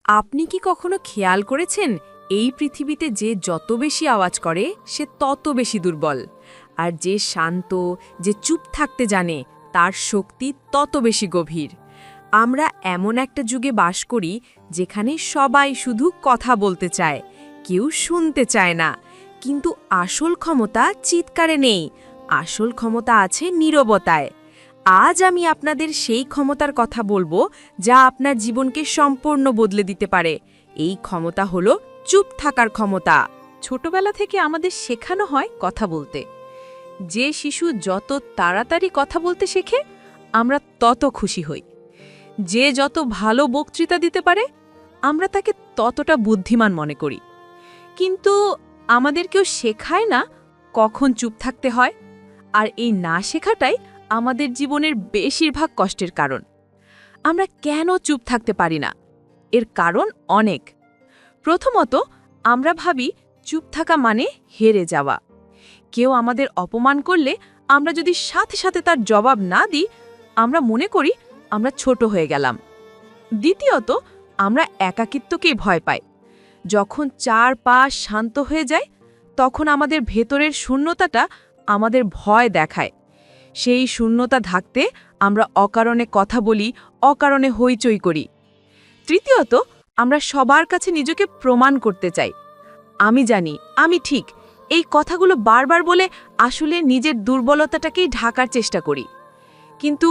আপনি কি কখনো খেয়াল করেছেন এই পৃথিবীতে যে যত বেশি আওয়াজ করে সে তত বেশি দুর্বল, আর যে শান্ত, যে চুপ থাকতে জানে তার শক্তি তত বেশি গভীর। আমরা এমন একটা যুগে বাস করি যেখানে সবাই শুধু কথা বলতে চায়, কেউ শুনতে চায় না। কিন্তু আসল ক্ষমতা চিৎকারে নেই, আসল ক্ষমতা আছে নীরবতায়। আজ আমি আপনাদের সেই ক্ষমতার কথা বলবো যা আপনার জীবনকে সম্পূর্ণ বদলে দিতে পারে। এই ক্ষমতা হলো চুপ থাকার ক্ষমতা। ছোটবেলা থেকে আমাদের শেখানো হয় কথা বলতে। যে শিশু যত তাড়াতাড়ি কথা বলতে শেখে আমরা তত খুশি হই। যে যত ভালো বক্তৃতা দিতে পারে আমরা তাকে ততটা বুদ্ধিমান মনে করি। কিন্তু আমাদের কেউ শেখায় না কখন চুপ থাকতে হয়, আর এই না শেখাটাই আমাদের জীবনের বেশিরভাগ কষ্টের কারণ। আমরা কেন চুপ থাকতে পারি না? এর কারণ অনেক। প্রথমত, আমরা ভাবি চুপ থাকা মানে হেরে যাওয়া। কেউ আমাদের অপমান করলে আমরা যদি সাথে সাথে তার জবাব না দিই, আমরা মনে করি আমরা ছোট হয়ে গেলাম। দ্বিতীয়ত, আমরা একাকিত্বকেই ভয় পাই। যখন চারপাশ শান্ত হয়ে যায় তখন আমাদের ভেতরের শূন্যতাটা আমাদের ভয় দেখায়। সেই শূন্যতা ঢাকতে আমরা অকারণে কথা বলি, অকারণে হইচই করি। তৃতীয়ত, আমরা সবার কাছে নিজেকে প্রমাণ করতে চাই। আমি জানি, আমি ঠিক, এই কথাগুলো বারবার বলে আসলে নিজের দুর্বলতাটাকেই ঢাকার চেষ্টা করি। কিন্তু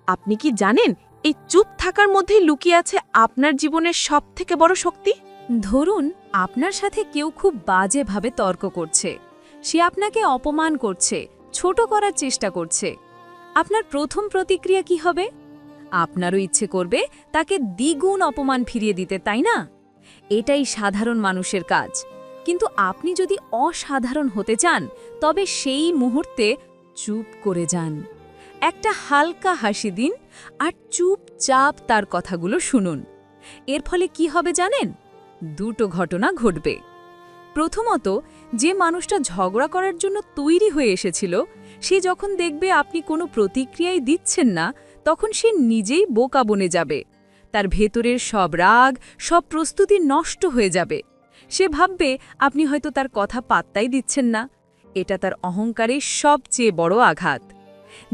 আপনি কি জানেন এই চুপ থাকার মধ্যেই লুকিয়ে আছে আপনার জীবনের সবথেকে বড় শক্তি? ধরুন আপনার সাথে কেউ খুব বাজেভাবে তর্ক করছে, সে আপনাকে অপমান করছে, ছোট করার চেষ্টা করছে। আপনার প্রথম প্রতিক্রিয়া কি হবে? আপনারও ইচ্ছে করবে তাকে দ্বিগুণ অপমান ফিরিয়ে দিতে, তাই না? এটাই সাধারণ মানুষের কাজ। কিন্তু আপনি যদি অসাধারণ হতে চান তবে সেই মুহূর্তে চুপ করে যান। একটা হালকা হাসি দিন আর চুপচাপ তার কথাগুলো শুনুন। এর ফলে কি হবে জানেন? দুটো ঘটনা ঘটবে। প্রথমত, যে মানুষটা ঝগড়া করার জন্য তৈরি হয়ে এসেছিল, সে যখন দেখবে আপনি কোনো প্রতিক্রিয়াই দিচ্ছেন না, তখন সে নিজেই বোকা বনে যাবে। তার ভেতরের সব রাগ, সব প্রস্তুতি নষ্ট হয়ে যাবে। সে ভাববে আপনি হয়তো তার কথা পাত্তাই দিচ্ছেন না। এটা তার অহংকারের সবচেয়ে বড় আঘাত।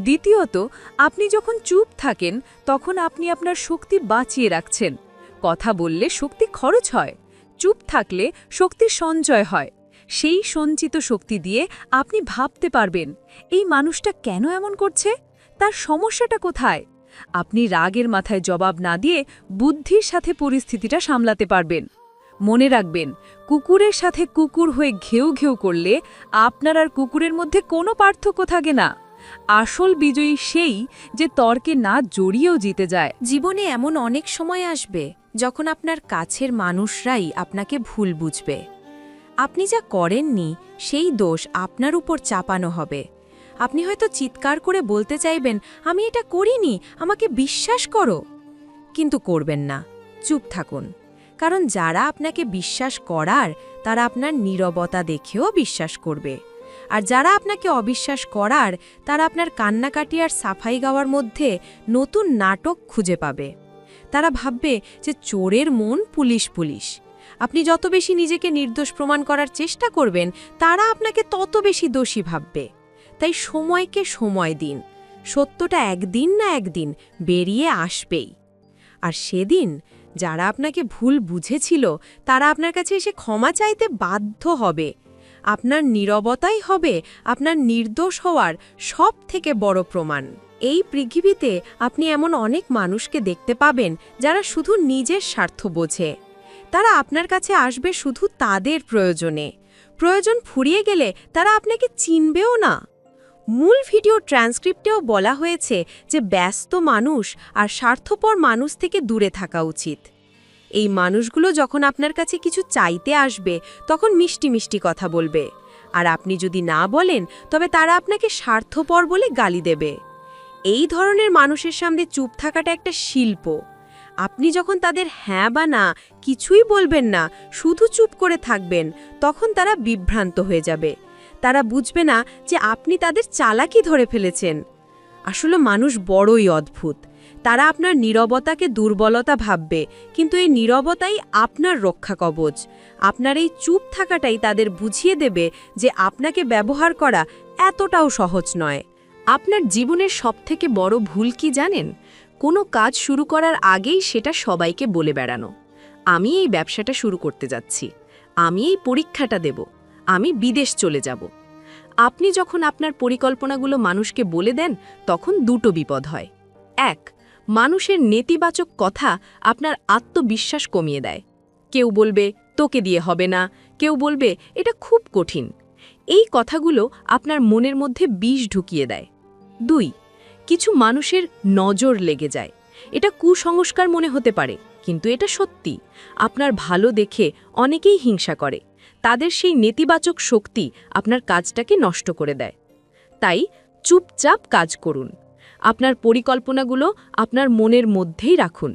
দ্বিতীয়ত, আপনি যখন চুপ থাকেন তখন আপনি আপনার শক্তি বাঁচিয়ে রাখছেন। কথা বললে শক্তি খরচ হয়, চুপ থাকলে শক্তি সঞ্চয় হয়। সেই সঞ্চিত শক্তি দিয়ে আপনি ভাবতে পারবেন এই মানুষটা কেন এমন করছে, তার সমস্যাটা কোথায়। আপনি রাগের মাথায় জবাব না দিয়ে বুদ্ধির সাথে পরিস্থিতিটা সামলাতে পারবেন। মনে রাখবেন, কুকুরের সাথে কুকুর হয়ে ঘেউ ঘেউ করলে আপনার আর কুকুরের মধ্যে কোনো পার্থক্য থাকে না। আসল বিজয়ী সেই যে তর্কে না জড়িয়েও জিতে যায়। জীবনে এমন অনেক সময় আসবে যখন আপনার কাছের মানুষরাই আপনাকে ভুল বুঝবে। আপনি যা করেননি সেই দোষ আপনার উপর চাপানো হবে। আপনি হয়তো চিৎকার করে বলতে চাইবেন, আমি এটা করিনি, আমাকে বিশ্বাস করো। কিন্তু করবেন না, চুপ থাকুন। কারণ যারা আপনাকে বিশ্বাস করার তারা আপনার নীরবতা দেখেও বিশ্বাস করবে। আর যারা আপনাকে অবিশ্বাস করার তারা আপনার কান্নাকাটি আর সাফাই গাওয়ার মধ্যে নতুন নাটক খুঁজে পাবে। তারা ভাববে যে চোরের মন পুলিশ পুলিশ। আপনি যত বেশি নিজেকে নির্দোষ প্রমাণ করার চেষ্টা করবেন তারা আপনাকে তত বেশি দোষী ভাববে। তাই সময়কে সময় দিন, সত্যটা একদিন না একদিন বেরিয়ে আসবেই। আর সেদিন যারা আপনাকে ভুল বুঝেছিল তারা আপনার কাছে এসে ক্ষমা চাইতে বাধ্য হবে। আপনার নীরবতাই হবে আপনার নির্দোষ হওয়ার সবথেকে বড় প্রমাণ। এই পৃথিবীতে আপনি এমন অনেক মানুষকে দেখতে পাবেন যারা শুধু নিজের স্বার্থ বোঝে। তারা আপনার কাছে আসবে শুধু তাদের প্রয়োজনে। প্রয়োজন ফুরিয়ে গেলে তারা আপনাকে চিনবেও না। মূল ভিডিও ট্রান্সক্রিপ্টেও বলা হয়েছে যে ব্যস্ত মানুষ আর স্বার্থপর মানুষ থেকে দূরে থাকা উচিত। এই মানুষগুলো যখন আপনার কাছে কিছু চাইতে আসবে তখন মিষ্টি মিষ্টি কথা বলবে, আর আপনি যদি না বলেন তবে তারা আপনাকে স্বার্থপর বলে গালি দেবে। এই ধরনের মানুষের সামনে চুপ থাকাটা একটা শিল্প। আপনি যখন তাদের হ্যাঁ বা না কিছুই বলবেন না, শুধু চুপ করে থাকবেন, তখন তারা বিভ্রান্ত হয়ে যাবে। তারা বুঝবে না যে আপনি তাদের চালাকি ধরে ফেলেছেন। আসলে মানুষ বড়ই অদ্ভুত। তারা আপনার নীরবতাকে দুর্বলতা ভাববে, কিন্তু এই নীরবতাই আপনার রক্ষা কবচ। আপনার এই চুপ থাকাটাই তাদের বুঝিয়ে দেবে যে আপনাকে ব্যবহার করা এতটাও সহজ নয়। আপনার জীবনের সবথেকে বড় ভুল কি জানেন? কোনো কাজ শুরু করার আগেই সেটা সবাইকে বলে বেড়ানো। আমি এই ব্যবসাটা শুরু করতে যাচ্ছি, আমি এই পরীক্ষাটা দেব, আমি বিদেশ চলে যাব। আপনি যখন আপনার পরিকল্পনাগুলো মানুষকে বলে দেন, তখন দুটো বিপদ হয়। এক, মানুষের নেতিবাচক কথা আপনার আত্মবিশ্বাস কমিয়ে দেয়। কেউ বলবে তোকে দিয়ে হবে না, কেউ বলবে এটা খুব কঠিন। এই কথাগুলো আপনার মনের মধ্যে বিষ ঢুকিয়ে দেয়। দুই, কিছু মানুষের নজর লেগে যায়। এটা কুসংস্কার মনে হতে পারে, কিন্তু এটা সত্যি। আপনার ভালো দেখে অনেকেই হিংসা করে। তাদের সেই নেতিবাচক শক্তি আপনার কাজটাকে নষ্ট করে দেয়। তাই চুপচাপ কাজ করুন। আপনার পরিকল্পনাগুলো আপনার মনের মধ্যেই রাখুন।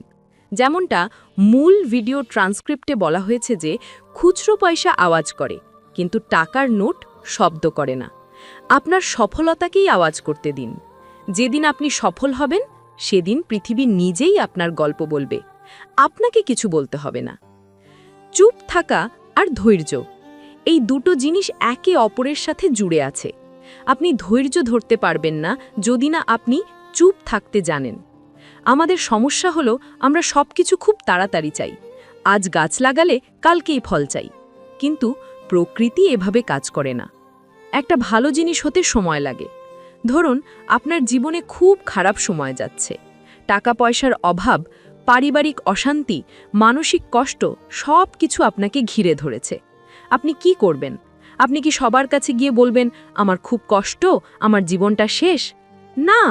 যেমনটা মূল ভিডিও ট্রান্সক্রিপ্টে বলা হয়েছে যে খুচরো পয়সা আওয়াজ করে, কিন্তু টাকার নোট শব্দ করে না। আপনার সফলতাকেই আওয়াজ করতে দিন। যেদিন আপনি সফল হবেন, সেদিন পৃথিবী নিজেই আপনার গল্প বলবে, আপনাকে কিছু বলতে হবে না। চুপ থাকা আর ধৈর্য, এই দুটো জিনিস একে অপরের সাথে জুড়ে আছে। আপনি ধৈর্য ধরতে পারবেন না যদি না আপনি চুপ থাকতে জানেন। আমাদের সমস্যা হলো আমরা সবকিছু খুব তাড়াতাড়ি চাই। আজ গাছ লাগালে কালকেই ফল চাই, কিন্তু প্রকৃতি এভাবে কাজ করে না। একটা ভালো জিনিস হতে সময় লাগে। ধরুন আপনার জীবনে খুব খারাপ সময় যাচ্ছে, টাকা পয়সার অভাব, পারিবারিক অশান্তি, মানসিক কষ্ট, সব কিছু আপনাকে ঘিরে ধরেছে। আপনি কি করবেন? আপনি কি সবার কাছে গিয়ে বলবেন আমার খুব কষ্ট, আমার জীবনটা শেষ? না,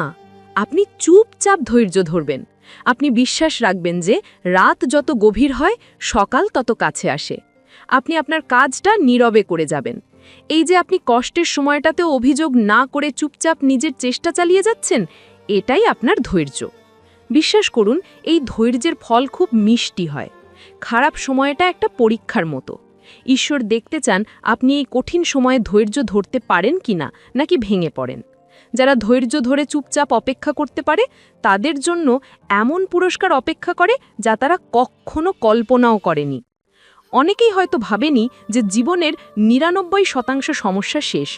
আপনি চুপচাপ ধৈর্য ধরবেন। আপনি বিশ্বাস রাখবেন যে রাত যত গভীর হয়, সকাল তত কাছে আসে। আপনি আপনার কাজটা নীরবে করে যাবেন। এই যে আপনি কষ্টের সময়টাতেও অভিযোগ না করে চুপচাপ নিজের চেষ্টা চালিয়ে যাচ্ছেন, এটাই আপনার ধৈর্য। বিশ্বাস করুন, এই ধৈর্যের ফল খুব মিষ্টি হয়। খারাপ সময়টা একটা পরীক্ষার মতো। ঈশ্বর দেখতে চান আপনি এই কঠিন সময়ে ধৈর্য ধরতে পারেন কিনা, নাকি ভেঙে পড়েন। যারা ধৈর্য ধরে চুপচাপ অপেক্ষা করতে পারে, তাদের জন্য এমন পুরস্কার অপেক্ষা করে যা তারা কখনো কল্পনাও করেনি। অনেকেই হয়তো ভাবেনি যে জীবনের ৯৯% সমস্যা শেষ।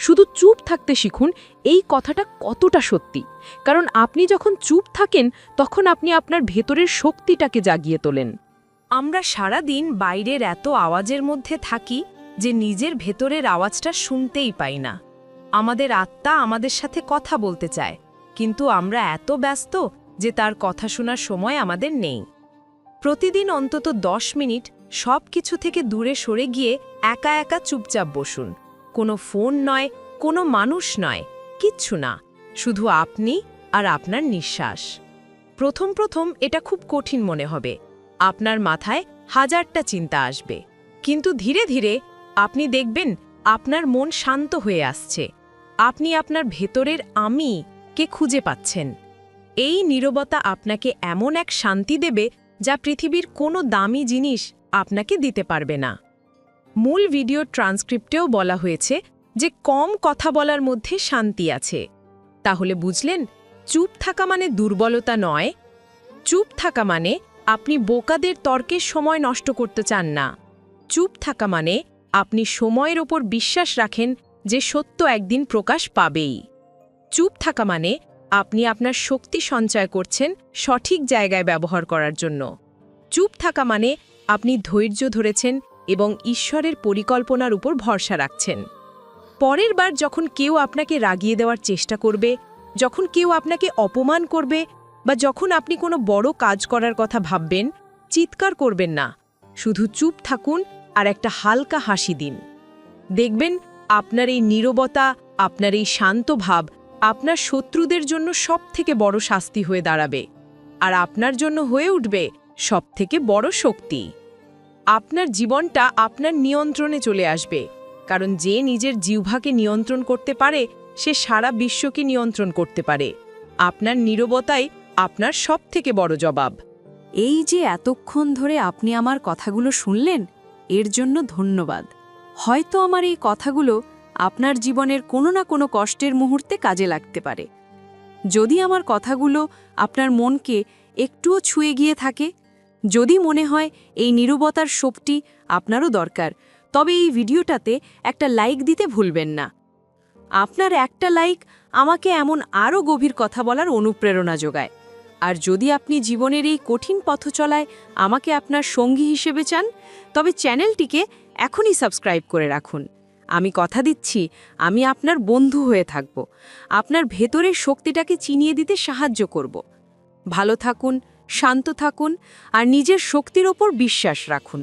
শুধু চুপ থাকতে শিখুন, এই কথাটা কতটা সত্যি। কারণ আপনি যখন চুপ থাকেন, তখন আপনি আপনার ভেতরের শক্তিটাকে জাগিয়ে তোলেন। আমরা সারা দিন বাইরের এত আওয়াজের মধ্যে থাকি যে নিজের ভেতরের আওয়াজটা শুনতেই পাই না। আমাদের আত্মা আমাদের সাথে কথা বলতে চায়, কিন্তু আমরা এত ব্যস্ত যে তার কথা শোনার সময় আমাদের নেই। প্রতিদিন অন্তত ১০ মিনিট সব কিছু থেকে দূরে সরে গিয়ে একা একা চুপচাপ বসুন। কোনো ফোন নয়, কোনো মানুষ নয়, কিচ্ছু না, শুধু আপনি আর আপনার নিঃশ্বাস। প্রথম প্রথম এটা খুব কঠিন মনে হবে। আপনার মাথায় হাজারটা চিন্তা আসবে, কিন্তু ধীরে ধীরে আপনি দেখবেন আপনার মন শান্ত হয়ে আসছে। আপনি আপনার ভেতরের আমি কে খুঁজে পাচ্ছেন। এই নীরবতা আপনাকে এমন এক শান্তি দেবে যা পৃথিবীর কোনো দামি জিনিস আপনাকে দিতে পারবে না। মূল ভিডিও ট্রান্সক্রিপ্টেও বলা হয়েছে যে কম কথা বলার মধ্যে শান্তি আছে। তাহলে বুঝলেন, চুপ থাকা মানে দুর্বলতা নয়। চুপ থাকা মানে আপনি বোকাদের তর্কের সময় নষ্ট করতে চান না। চুপ থাকা মানে আপনি সময়ের ওপর বিশ্বাস রাখেন যে সত্য একদিন প্রকাশ পাবেই। চুপ থাকা মানে আপনি আপনার শক্তি সঞ্চয় করছেন সঠিক জায়গায় ব্যবহার করার জন্য। চুপ থাকা মানে আপনি ধৈর্য ধরেছেন এবং ঈশ্বরের পরিকল্পনার উপর ভরসা রাখছেন। পরের বার যখন কেউ আপনাকে রাগিয়ে দেওয়ার চেষ্টা করবে, যখন কেউ আপনাকে অপমান করবে, বা যখন আপনি কোনো বড় কাজ করার কথা ভাববেন, চিৎকার করবেন না, শুধু চুপ থাকুন আর একটা হালকা হাসি দিন। দেখবেন আপনার এই নীরবতা, আপনার এই শান্ত ভাব আপনার শত্রুদের জন্য সবথেকে বড় শাস্তি হয়ে দাঁড়াবে, আর আপনার জন্য হয়ে উঠবে সবথেকে বড় শক্তি। আপনার জীবনটা আপনার নিয়ন্ত্রণে চলে আসবে, কারণ যে নিজের জিহ্বাকে নিয়ন্ত্রণ করতে পারে সে সারা বিশ্বকে নিয়ন্ত্রণ করতে পারে। আপনার নীরবতাই আপনার সবথেকে বড় জবাব। এই যে এতক্ষণ ধরে আপনি আমার কথাগুলো শুনলেন, এর জন্য ধন্যবাদ। হয়তো আমার এই কথাগুলো আপনার জীবনের কোনো না কোনো কষ্টের মুহূর্তে কাজে লাগতে পারে। যদি আমার কথাগুলো আপনার মনকে একটুও ছুঁয়ে গিয়ে থাকে, যদি মনে হয় এই নীরবতার শক্তি আপনারও দরকার, তবে এই ভিডিওটাতে একটা লাইক দিতে ভুলবেন না। আপনার একটা লাইক আমাকে এমন আরও গভীর কথা বলার অনুপ্রেরণা যোগায়। আর যদি আপনি জীবনের এই কঠিন পথচলায় আমাকে আপনার সঙ্গী হিসেবে চান, তবে চ্যানেলটিকে এখনই সাবস্ক্রাইব করে রাখুন। আমি কথা দিচ্ছি, আমি আপনার বন্ধু হয়ে থাকব, আপনার ভেতরের শক্তিটাকে চিনিয়ে দিতে সাহায্য করব। ভালো থাকুন, শান্ত থাকুন আর নিজের শক্তির ওপর বিশ্বাস রাখুন।